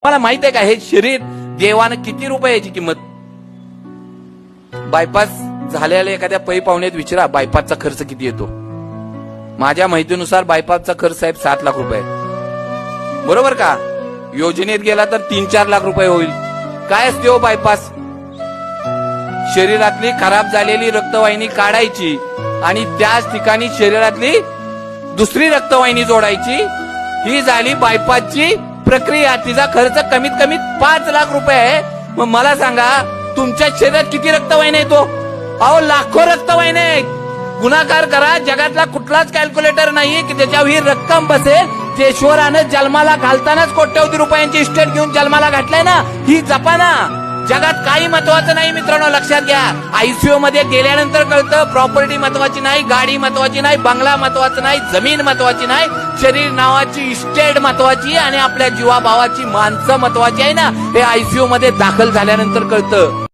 मला माहित आहे का हे शरीर देवानं किती रुपयाची किंमत. बायपास झालेल्या एखाद्या पै पाहुण्यात विचारा बायपासचा खर्च किती येतो. माझ्या माहितीनुसार बायपासचा खर्च साहेब 7 लाख रुपये, बरोबर का. योजनेत गेला तर 3-4 लाख रुपये होईल. काय असते हो बायपास. शरीरातली खराब झालेली रक्तवाहिनी काढायची आणि त्याच ठिकाणी शरीरातली दुसरी रक्तवाहिनी जोडायची. ही झाली बायपासची प्रक्रिया. तिचा खर्च कमीत कमी 5 लाख रुपये आहे. मग मला सांगा तुमच्या शरीरात किती रक्तवाहिन्या येतो. अहो लाखो रक्तवाहिन्या आहेत. गुणाकार करा. जगातला कुठलाच कॅल्क्युलेटर नाही की त्याच्यावर ही रक्कम बसेल. ईश्वरानं जन्माला घालतानाच कोट्यवधी रुपयांची इस्टेट घेऊन जन्माला घातलाय ना. ही जपाना. जगात काही महत्वाचं नाही मित्रांनो, लक्षात घ्या. आयसीयू मध्ये गेल्यानंतर कळतं प्रॉपर्टी महत्वाची नाही, गाडी महत्वाची नाही, बंगला महत्वाचा नाही, जमीन महत्वाची नाही, शरीर नावाची इस्टेट महत्वाची आणि आपल्या जीवाभावाची माणसं महत्वाची आहे ना. हे आयसीयू मध्ये दाखल झाल्यानंतर कळतं.